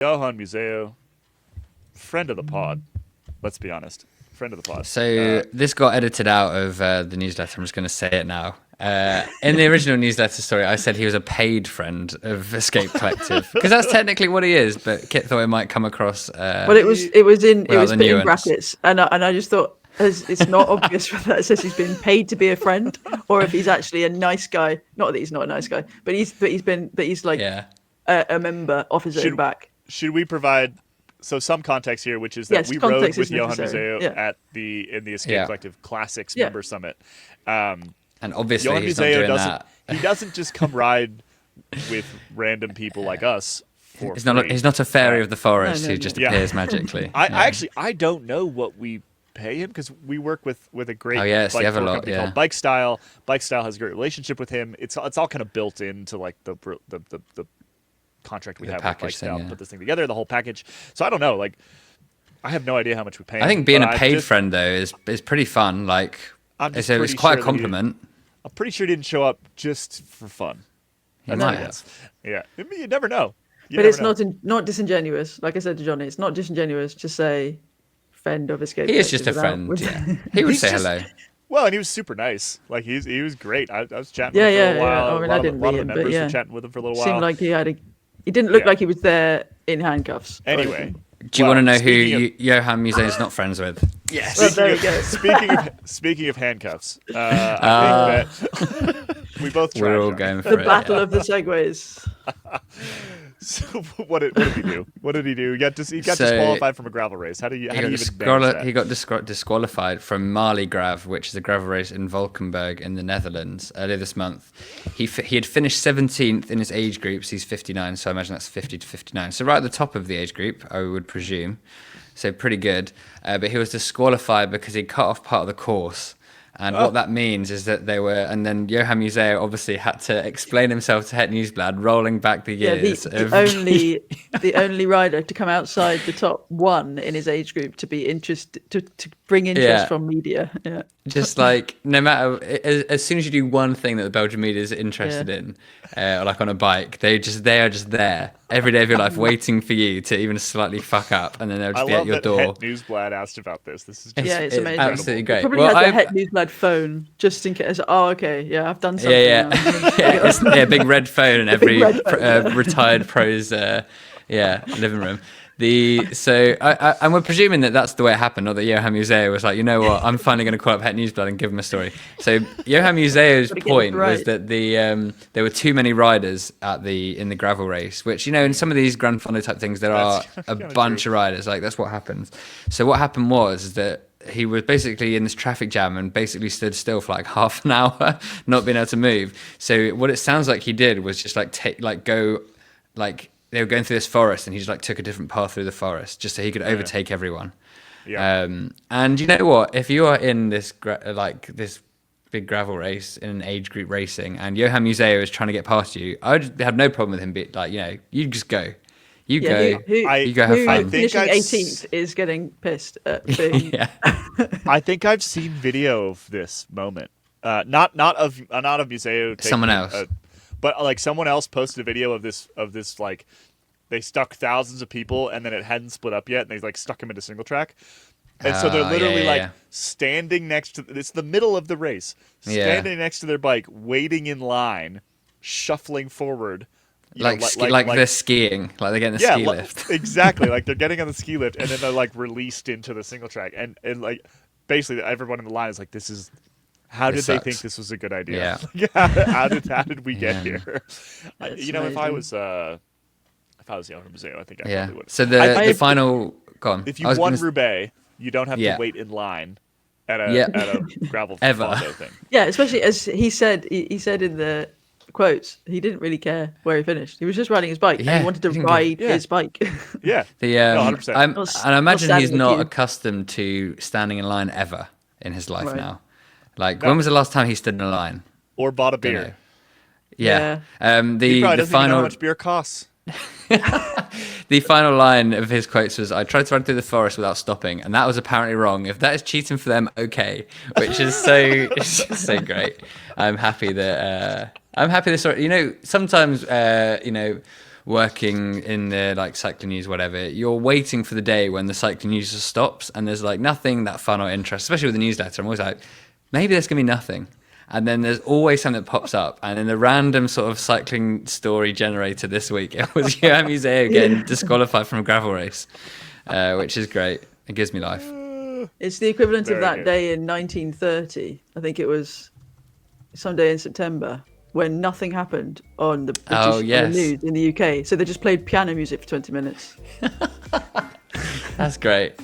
Johan Museeuw, friend of the pod. Let's be honest, friend of the pod. So this got edited out of the newsletter. I'm just going to say it now. In the original newsletter story, I said he was a paid friend of Escape Collective because that's technically what he is. But Kit thought it might come across. Well, it was put in brackets, and I just thought it's not obvious whether that says he's been paid to be a friend or if he's actually a nice guy. Not that he's not a nice guy, but he's like a member off his own back. Should we provide some context here, which is that we rode with Johan Museeuw in the Escape Collective Classics Member Summit. And obviously Johan he's not doing that. He doesn't just come ride with random people like us. He's not a fairy of the forest who just appears magically. I don't know what we pay him because we work with a great bike company called Bike Style. Bike Style has a great relationship with him. It's all kind of built into like the contract we have with Bike Style to put this thing together, the whole package. So I don't know. Like, I have no idea how much we pay him. I think being a paid friend though is pretty fun. Like, it's quite a compliment. I'm pretty sure he didn't show up just for fun. He might have. Yeah, you never know. But it's not disingenuous. Like I said to Johnny, it's not disingenuous to say friend of Escape. He is just a friend. Yeah. He would say hello. Well, and he was super nice. Like he was great. I was chatting with him for a while. I mean, I didn't meet him, but were chatting with him for a little while. Seemed like he didn't look like he was there in handcuffs. Anyway. Do you want to know who Johan Museeuw is not friends with? Yes. Well, there we go. Speaking of handcuffs, I think that we both tried. We're all going for the battle of the segways. So what did he do? What did he do? He got disqualified from a gravel race. How do you even manage that? He got disqualified from Marley Grav, which is a gravel race in Valkenburg in the Netherlands earlier this month. He had finished 17th in his age groups. He's 59, so I imagine that's 50 to 59. So right at the top of the age group, I would presume. So pretty good. But he was disqualified because he cut off part of the course. And what that means is that and then Johan Museeuw obviously had to explain himself to Het Nieuwsblad, rolling back the years. The only rider to come outside the top one in his age group to be interested, to bring interest from media. Yeah. Just like, no matter, as soon as you do one thing that the Belgian media is interested in, like on a bike, they are just there every day of your life waiting for you to even slightly fuck up, and then they'll just be at your door. Het Nieuwsblad asked about this. This is it's amazing. Absolutely great. Probably has a Het Nieuwsblad phone just in case. Oh, okay, I've done something. Yeah, big red phone in every retired pro's living room. And we're presuming that that's the way it happened, or that Johan Museeuw was like, you know what, I'm finally going to call up Het Nieuwsblad and give him a story. So Johan Museeuw's point was that there were too many riders in the gravel race, which, you know, in some of these Grand Fondo type things, there are a bunch of riders. Like, that's what happens. So what happened was that he was basically in this traffic jam and basically stood still for like half an hour, not being able to move. So what it sounds like he did was just they were going through this forest, and he just like took a different path through the forest just so he could overtake everyone. Yeah. And you know what? If you are in this this big gravel race in an age group racing, and Johan Museeuw is trying to get past you, I would have no problem with him being like, you know, you just go. You go have fun. Finishing 18th is getting pissed at being... I think I've seen video of this moment. Not of Museeuw. Someone else. But like someone else posted a video of this like they stuck thousands of people and then it hadn't split up yet, and they like stuck them into single track. And so they're literally standing next to, it's the middle of the race, standing next to their bike, waiting in line, shuffling forward. Like they're skiing, like they're getting a ski lift. Exactly, like they're getting on the ski lift, and then they're like released into the single track, and like basically everyone in the line is like, this is. How did they think this was a good idea? Yeah. How did we get here? You know, if I was Johan Museeuw, I think I probably would. So the final. Go on. If you won Roubaix, you don't have to wait in line at a gravel Fondo thing. Yeah, especially as he said in the quotes, he didn't really care where he finished. He was just riding his bike, and he wanted to ride his bike. Yeah. 100%. And I imagine he's not accustomed to standing in line ever in his life now. Like, when was the last time he stood in a line? Or bought a beer? Yeah. He probably doesn't even know how much beer costs. The final line of his quotes was, "I tried to run through the forest without stopping, and that was apparently wrong. If that is cheating for them, okay." Which is so great. I'm happy that sort of, you know, sometimes working in the like cycling news, whatever, you're waiting for the day when the cycling news just stops and there's like nothing that fun or interest, especially with the newsletter. I'm always like, maybe there's gonna be nothing. And then there's always something that pops up. And in the random sort of cycling story generator this week, it was Johan Museeuw getting disqualified from a gravel race, which is great. It gives me life. It's the equivalent of that good. day in 1930. I think it was some day in September when nothing happened on the British on the news in the UK. So they just played piano music for 20 minutes. That's great.